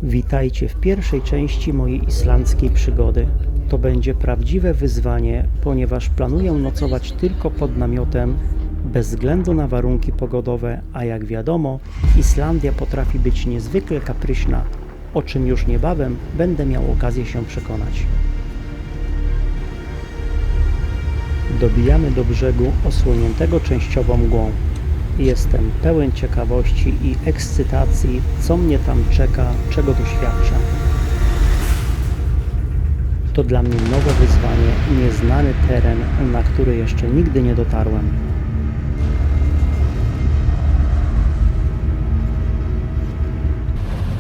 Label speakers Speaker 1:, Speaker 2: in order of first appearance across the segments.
Speaker 1: Witajcie w pierwszej części mojej islandzkiej przygody. To będzie prawdziwe wyzwanie, ponieważ planuję nocować tylko pod namiotem, bez względu na warunki pogodowe, a jak wiadomo, Islandia potrafi być niezwykle kapryśna, o czym już niebawem będę miał okazję się przekonać. Dobijamy do brzegu osłoniętego częściowo mgłą. Jestem pełen ciekawości i ekscytacji, co mnie tam czeka, czego doświadczę. To dla mnie nowe wyzwanie i nieznany teren, na który jeszcze nigdy nie dotarłem.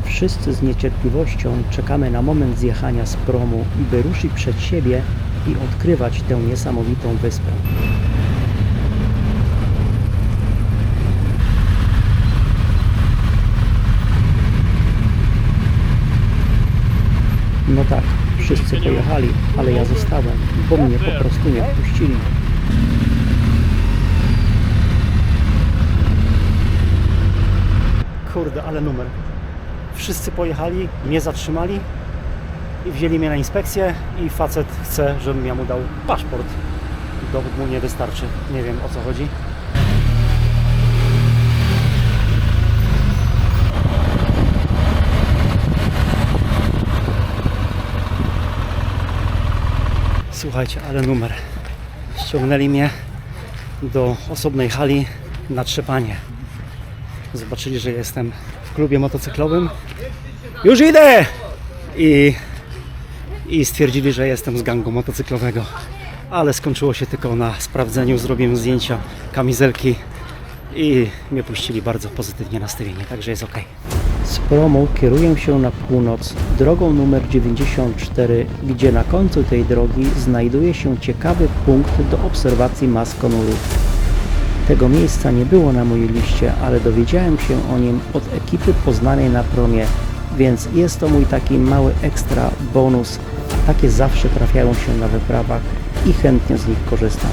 Speaker 1: Wszyscy z niecierpliwością czekamy na moment zjechania z promu, by ruszyć przed siebie i odkrywać tę niesamowitą wyspę. No tak, wszyscy pojechali, ale ja zostałem, bo mnie po prostu nie wpuścili. Kurde, ale numer. Wszyscy pojechali, mnie zatrzymali i wzięli mnie na inspekcję i facet chce, żebym ja mu dał paszport. Dowód mu nie wystarczy. Nie wiem, o co chodzi. Słuchajcie, ale numer. Ściągnęli mnie do osobnej hali na trzepanie. Zobaczyli, że jestem w klubie motocyklowym. Już idę! I stwierdzili, że jestem z gangu motocyklowego. Ale skończyło się tylko na sprawdzeniu, zrobiłem zdjęcia kamizelki i mnie puścili bardzo pozytywnie nastawienie, także jest ok. Z promu kieruję się na północ drogą numer 94, gdzie na końcu tej drogi znajduje się ciekawy punkt do obserwacji Maskonuru. Tego miejsca nie było na mojej liście, ale dowiedziałem się o nim od ekipy poznanej na promie, więc jest to mój taki mały ekstra bonus. Takie zawsze trafiają się na wyprawach i chętnie z nich korzystam.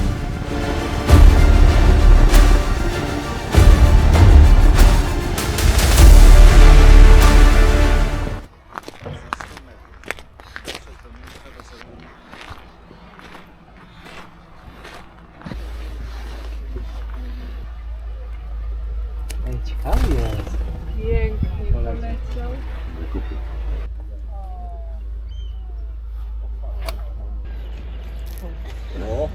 Speaker 1: Ciekawie jest.
Speaker 2: Pięknie poleciał.
Speaker 3: No,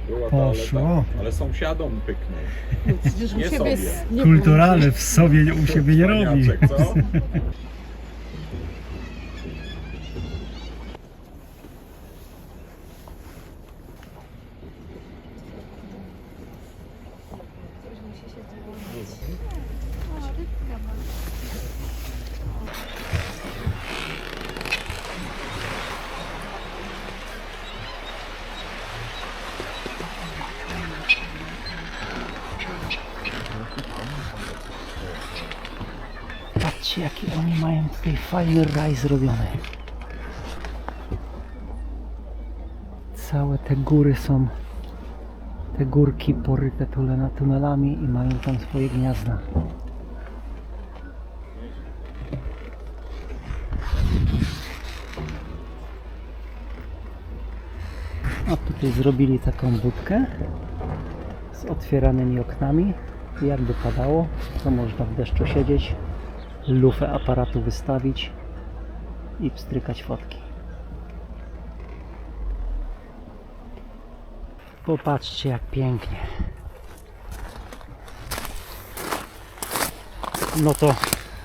Speaker 3: była
Speaker 1: Poszło.
Speaker 3: toaleta, ale sąsiadom pyknął.
Speaker 2: Przecież
Speaker 3: Nie
Speaker 2: u siebie
Speaker 3: sobie.
Speaker 2: nie
Speaker 1: Kulturalne w sobie u siebie nie robi.
Speaker 3: Cwaniaczek, co?
Speaker 1: Patrzcie, jaki oni mają tutaj fajny raj zrobiony. Całe te góry są, te górki poryte tunelami i mają tam swoje gniazda. A tutaj zrobili taką budkę z otwieranymi oknami. Jakby padało, to można w deszczu siedzieć, lufę aparatu wystawić i pstrykać fotki. Popatrzcie, jak pięknie. No to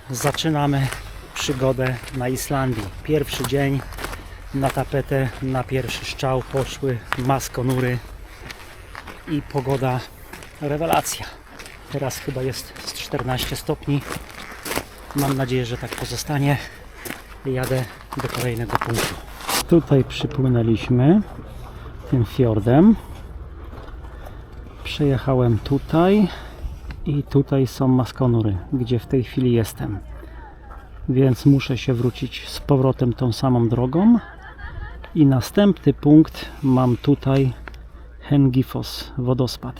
Speaker 1: zaczynamy przygodę na Islandii. Pierwszy dzień na tapetę, na pierwszy strzał poszły Maskonury i pogoda rewelacja. Teraz chyba jest z 14 stopni. Mam nadzieję, że tak pozostanie. Jadę do kolejnego punktu. Tutaj przypłynęliśmy tym fiordem. Przejechałem tutaj i tutaj są Maskonury, gdzie w tej chwili jestem. więc muszę się wrócić z powrotem tą samą drogą. I następny punkt mam tutaj Hengifoss, wodospad.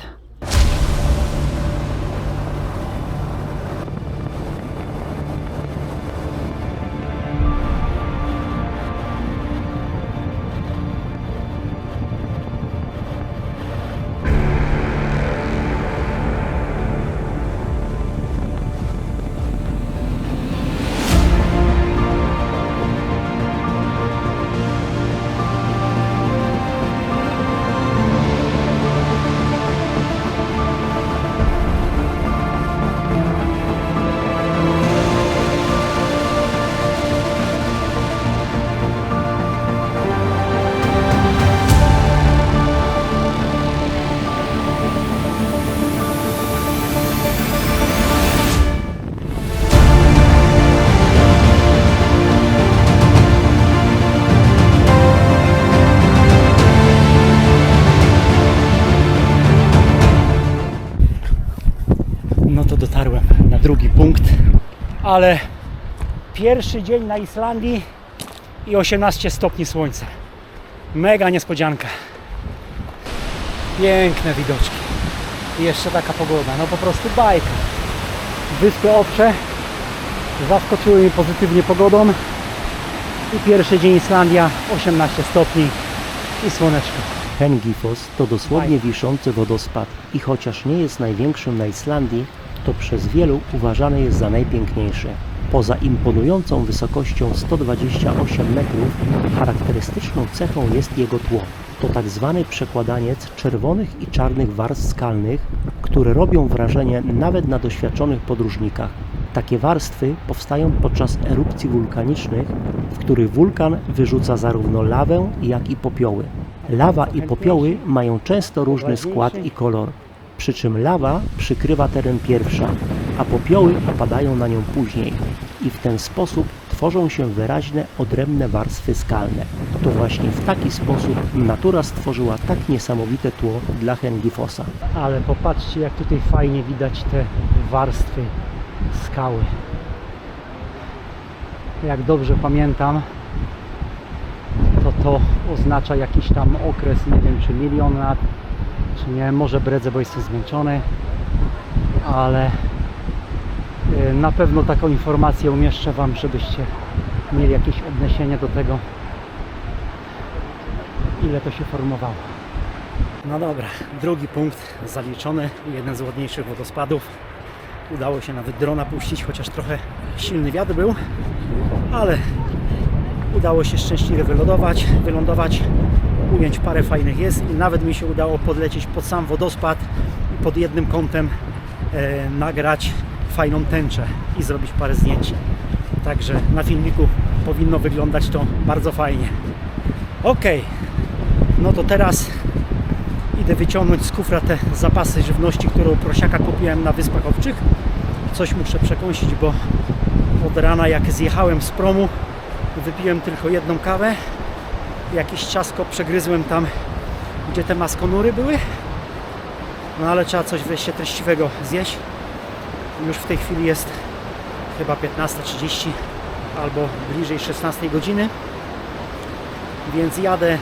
Speaker 1: No to dotarłem na drugi punkt, ale pierwszy dzień na Islandii i 18 stopni słońca. Mega niespodzianka. Piękne widoczki. I jeszcze taka pogoda, no po prostu bajka. Wyspy Owcze zaskoczyły mnie pozytywnie pogodą. I pierwszy dzień Islandia, 18 stopni i słoneczko.
Speaker 4: Hengifoss to dosłownie wiszący wodospad i chociaż nie jest największym na Islandii, to przez wielu uważany jest za najpiękniejszy. Poza imponującą wysokością 128 metrów, charakterystyczną cechą jest jego tło. To tak zwany przekładaniec czerwonych i czarnych warstw skalnych, które robią wrażenie nawet na doświadczonych podróżnikach. Takie warstwy powstają podczas erupcji wulkanicznych, w których wulkan wyrzuca zarówno lawę, jak i popioły. Lawa i popioły mają często różny skład i kolor, przy czym lawa przykrywa teren pierwsza, a popioły opadają na nią później i w ten sposób tworzą się wyraźne, odrębne warstwy skalne. To właśnie w taki sposób natura stworzyła tak niesamowite tło dla Hengifossa.
Speaker 1: Ale popatrzcie, jak tutaj fajnie widać te warstwy skały. Jak dobrze pamiętam, to oznacza jakiś tam okres, nie wiem czy 1 000 000 lat, czy nie, może bredzę, bo jestem zmęczony, ale na pewno taką informację umieszczę Wam, żebyście mieli jakieś odniesienie do tego, ile to się formowało. No dobra, drugi punkt zaliczony, jeden z ładniejszych wodospadów. Udało się nawet drona puścić, chociaż trochę silny wiatr był, ale udało się szczęśliwie wylądować, ująć parę fajnych jest i nawet mi się udało podlecieć pod sam wodospad i pod jednym kątem nagrać fajną tęczę i zrobić parę zdjęć. Także na filmiku powinno wyglądać to bardzo fajnie. Ok, no to teraz idę wyciągnąć z kufra te zapasy żywności, którą prosiaka kupiłem na Wyspach Owczych. Coś muszę przekąsić, bo od rana jak zjechałem z promu, wypiłem tylko jedną kawę. Jakieś ciastko przegryzłem tam, gdzie te maskonury były. No ale trzeba coś wreszcie treściwego zjeść. Już w tej chwili jest chyba 15:30 albo bliżej 16 godziny. Więc jadę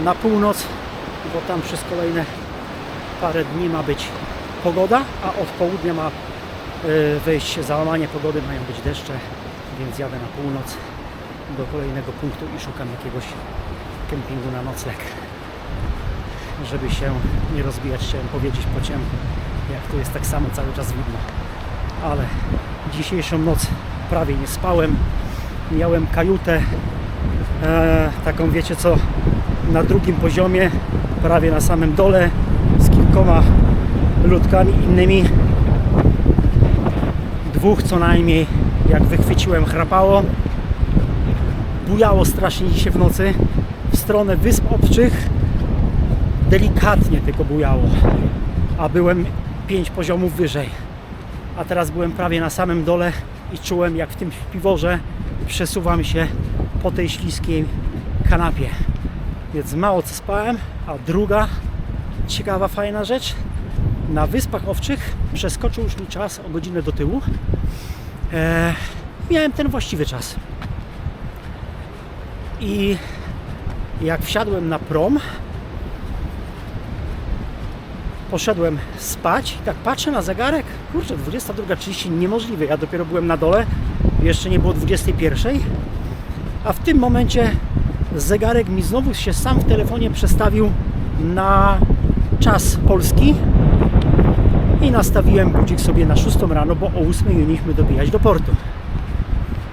Speaker 1: na północ, bo tam przez kolejne parę dni ma być pogoda, a od południa ma wyjść załamanie pogody, mają być deszcze, więc jadę na północ do kolejnego punktu i szukam jakiegoś kempingu na nocleg, żeby się nie rozbijać, chciałem powiedzieć po ciemku, jak tu jest tak samo cały czas widno. Ale dzisiejszą noc prawie nie spałem, miałem kajutę taką, wiecie co, na drugim poziomie, prawie na samym dole, z kilkoma ludkami innymi. Dwóch co najmniej, jak wychwyciłem, chrapało. Bujało strasznie dzisiaj w nocy w stronę Wysp Owczych. Delikatnie tylko bujało, a byłem 5 poziomów wyżej. A teraz byłem prawie na samym dole i czułem, jak w tym śpiworze przesuwam się po tej śliskiej kanapie. Więc mało co spałem. A druga ciekawa, fajna rzecz. Na Wyspach Owczych przeskoczył już mi czas o godzinę do tyłu. miałem ten właściwy czas. I jak wsiadłem na prom, poszedłem spać i tak patrzę na zegarek, kurczę, 22:30, niemożliwe, ja dopiero byłem na dole, jeszcze nie było 21, a w tym momencie zegarek mi znowu się sam w telefonie przestawił na czas polski i nastawiłem budzik sobie na 6 rano, bo o 8 mieliśmy dobijać do portu.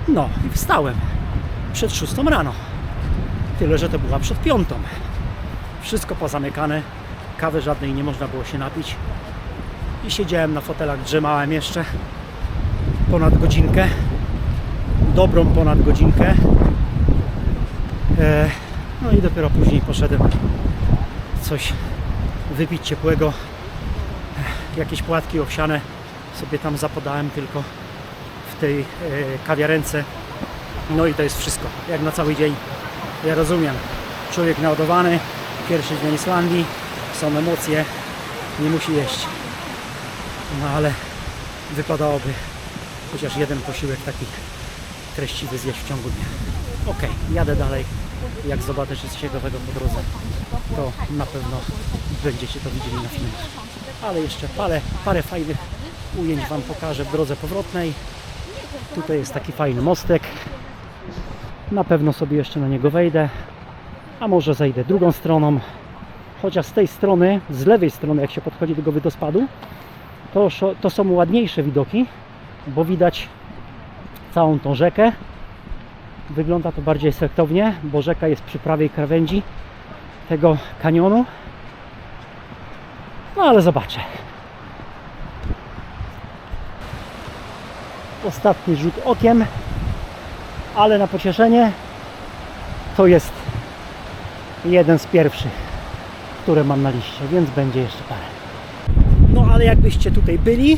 Speaker 1: No i wstałem przed 6 rano, tyle, że to była przed 5. Wszystko pozamykane, kawy żadnej nie można było się napić i siedziałem na fotelach, drzemałem jeszcze ponad godzinkę, dobrą ponad godzinkę. No i dopiero później poszedłem coś wypić ciepłego, jakieś płatki owsiane sobie tam zapodałem tylko w tej kawiarence. No i to jest wszystko, jak na cały dzień. Ja rozumiem, człowiek naładowany, pierwszy dzień Islandii, są emocje, nie musi jeść. No ale wypadałoby chociaż jeden posiłek taki treściwy zjeść w ciągu dnia. Ok, jadę dalej. Jak zobaczę coś ciekawego po drodze, to na pewno będziecie to widzieli na filmie. Ale jeszcze parę fajnych ujęć Wam pokażę w drodze powrotnej. Tutaj jest taki fajny mostek. Na pewno sobie jeszcze na niego wejdę, a może zejdę drugą stroną. Chociaż z tej strony, z lewej strony, jak się podchodzi do tego wodospadu, to są ładniejsze widoki, bo widać całą tą rzekę. Wygląda to bardziej efektownie, bo rzeka jest przy prawej krawędzi tego kanionu. No ale zobaczę. Ostatni rzut okiem, ale na pocieszenie to jest jeden z pierwszych, które mam na liście, więc będzie jeszcze parę. No ale jakbyście tutaj byli,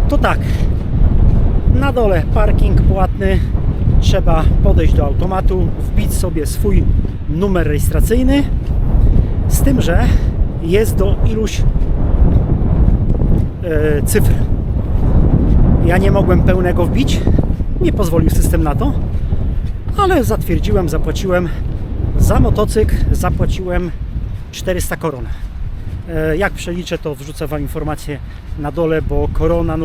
Speaker 1: to tak, na dole parking płatny, trzeba podejść do automatu, wbić sobie swój numer rejestracyjny, z tym, że jest do iluś cyfr. Ja nie mogłem pełnego wbić, nie pozwolił system na to, ale zatwierdziłem, zapłaciłem za motocykl, zapłaciłem 400 koron. Jak przeliczę, to wrzucę Wam informację na dole, bo korona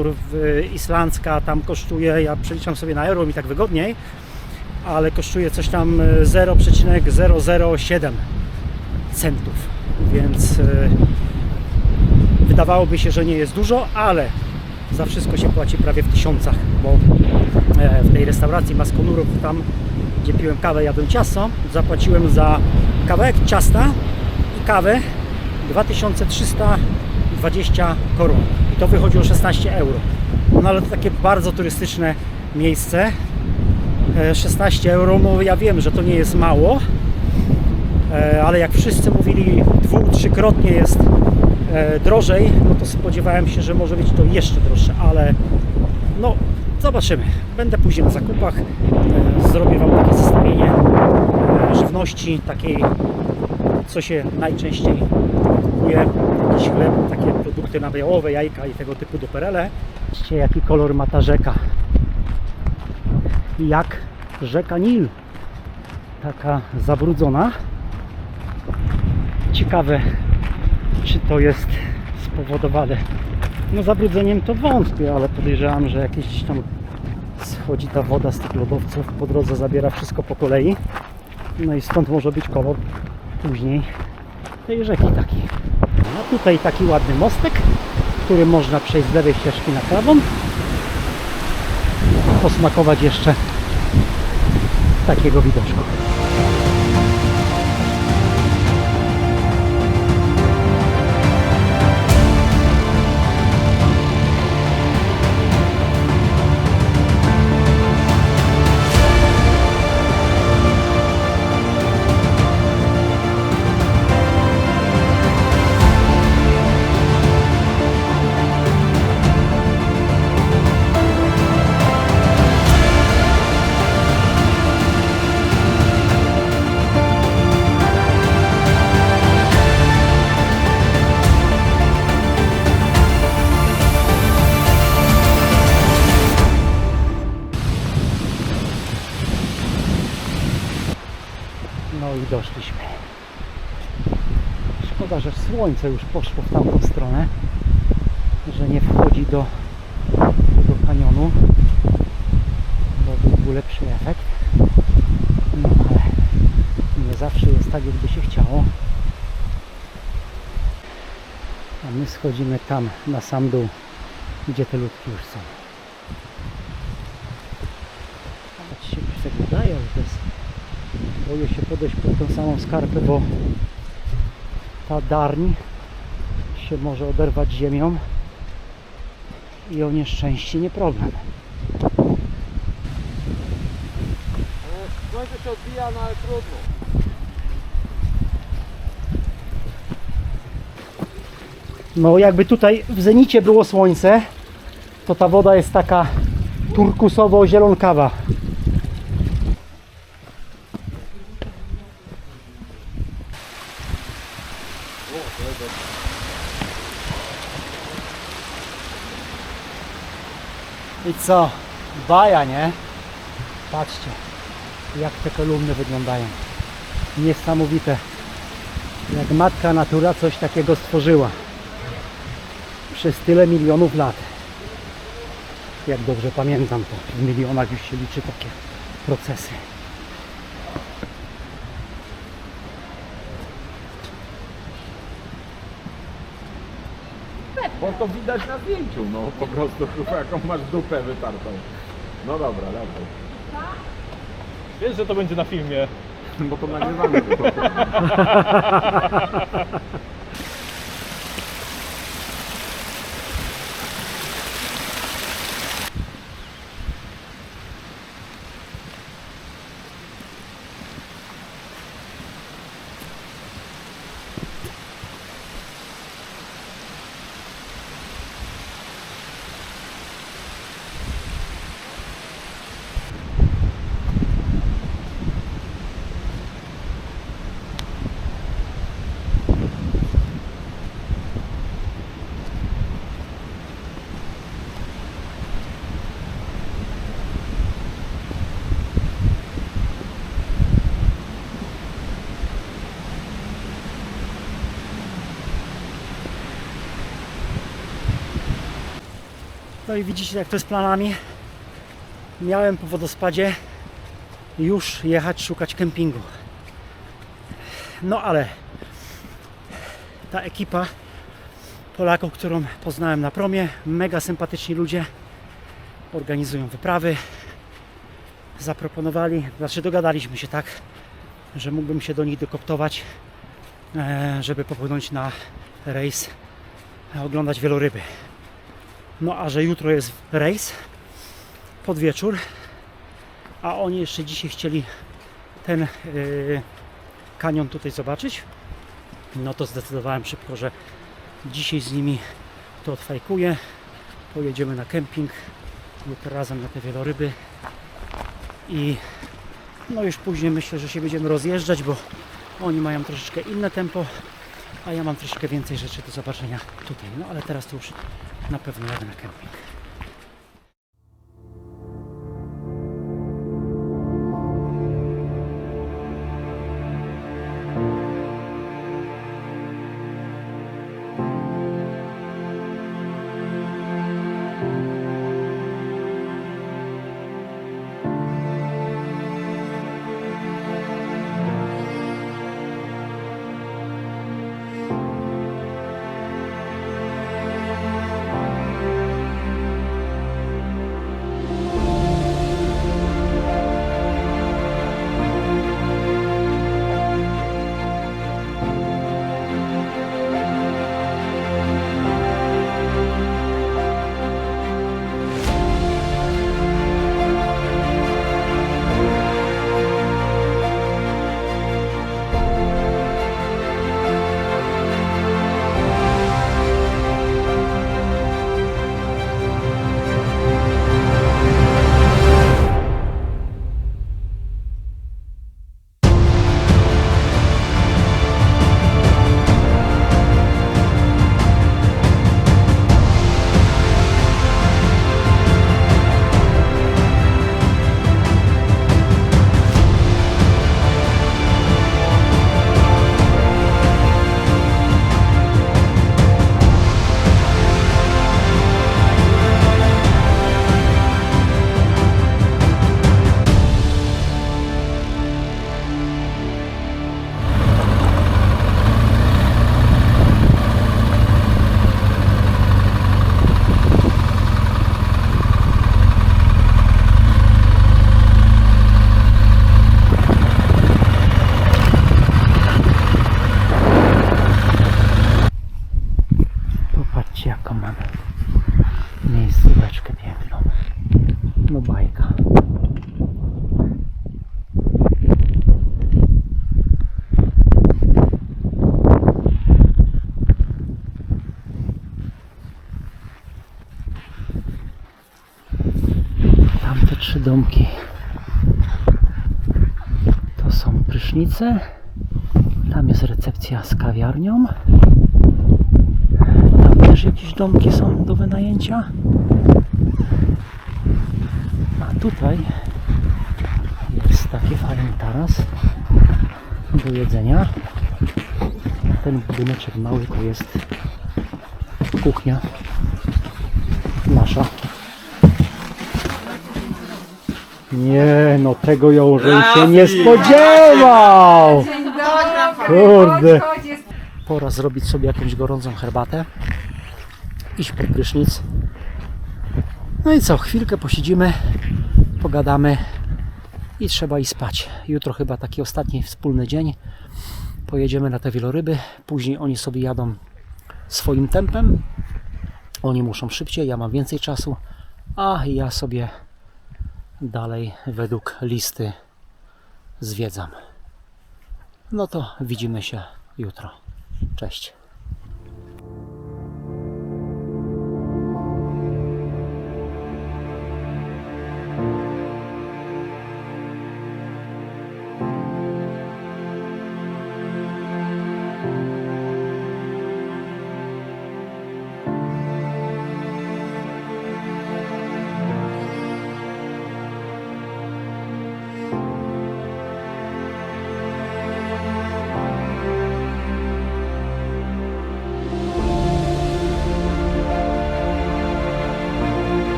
Speaker 1: islandzka tam kosztuje, ja przeliczam sobie na euro, mi tak wygodniej, ale kosztuje coś tam 0,007 centów, więc wydawałoby się, że nie jest dużo, ale za wszystko się płaci prawie w tysiącach, bo w tej restauracji Maskonurów, tam gdzie piłem kawę, jadłem ciasto, zapłaciłem za kawałek ciasta i kawę 2320 koron i to wychodzi o 16 euro. No ale to takie bardzo turystyczne miejsce, 16 euro, no ja wiem, że to nie jest mało, ale jak wszyscy mówili 2-3-krotnie jest drożej, no to spodziewałem się, że może być to jeszcze droższe, ale no zobaczymy. Będę później na zakupach, zrobię Wam takie zestawienie żywności, takiej, co się najczęściej kupuje, jakiś chleb, takie produkty nabiałowe, jajka i tego typu duperele. Zobaczcie, jaki kolor ma ta rzeka. Jak rzeka Nil, taka zabrudzona. Ciekawe, czy to jest spowodowane zabrudzeniem, to wątpię, ale podejrzewam, że jakieś tam schodzi ta woda z tych lodowców, po drodze zabiera wszystko po kolei, no i stąd może być kolor później tej rzeki taki. A tutaj taki ładny mostek, który można przejść z lewej ścieżki na prawą, posmakować jeszcze takiego widoczku. i doszliśmy. Szkoda, że słońce już poszło w tamtą stronę, że nie wchodzi do tego kanionu, bo byłby lepszy efekt. No ale nie zawsze jest tak, jakby się chciało. A my schodzimy tam na sam dół, gdzie te ludki już są. Patrzcie, już tak wydaje, że to jest... Boję się podejść pod tą samą skarpę, bo ta darń się może oderwać ziemią i o nieszczęście nie problem.
Speaker 3: Słońce się odbija, no ale trudno.
Speaker 1: No jakby tutaj w zenicie było słońce, to ta woda jest taka turkusowo-zielonkawa. I co? Baja, nie? Patrzcie, jak te kolumny wyglądają. Niesamowite. Jak matka natura coś takiego stworzyła. Przez tyle milionów lat. Jak dobrze pamiętam, to w milionach już się liczy takie procesy.
Speaker 3: Bo to widać na zdjęciu, no po prostu chyba jaką masz dupę wytartą. No dobra, dobra.
Speaker 5: Wiesz, że to będzie na filmie.
Speaker 3: Bo to nagrywamy tylko.
Speaker 1: No i widzicie, jak to jest planami. Miałem po wodospadzie już jechać szukać kempingu. No ale ta ekipa Polaków, którą poznałem na promie, mega sympatyczni ludzie, organizują wyprawy. Zaproponowali, znaczy dogadaliśmy się tak, że mógłbym się do nich dokoptować, żeby popłynąć na rejs, oglądać wieloryby. No a że jutro jest rejs pod wieczór, a oni jeszcze dzisiaj chcieli ten kanion tutaj zobaczyć, no to zdecydowałem szybko, że dzisiaj z nimi to odfajkuję, pojedziemy na kemping, jutro razem na te wieloryby i no już później myślę, że się będziemy rozjeżdżać, bo oni mają troszeczkę inne tempo, a ja mam troszeczkę więcej rzeczy do zobaczenia tutaj. No ale teraz to już na pewno jadę na kemping. domki. To są prysznice. Tam jest recepcja z kawiarnią. Tam też jakieś domki są do wynajęcia. A tutaj jest taki fajny taras do jedzenia. Ten budyneczek mały to jest kuchnia nasza. Nie, no tego ja żebym się nie spodziewał! Kurde! Pora zrobić sobie jakąś gorącą herbatę. Iść pod prysznic. No i co, chwilkę posiedzimy, pogadamy i trzeba iść spać. Jutro chyba taki ostatni wspólny dzień. Pojedziemy na te wieloryby, później oni sobie jadą swoim tempem. Oni muszą szybciej, ja mam więcej czasu, a ja sobie dalej według listy zwiedzam. No to widzimy się jutro. Cześć.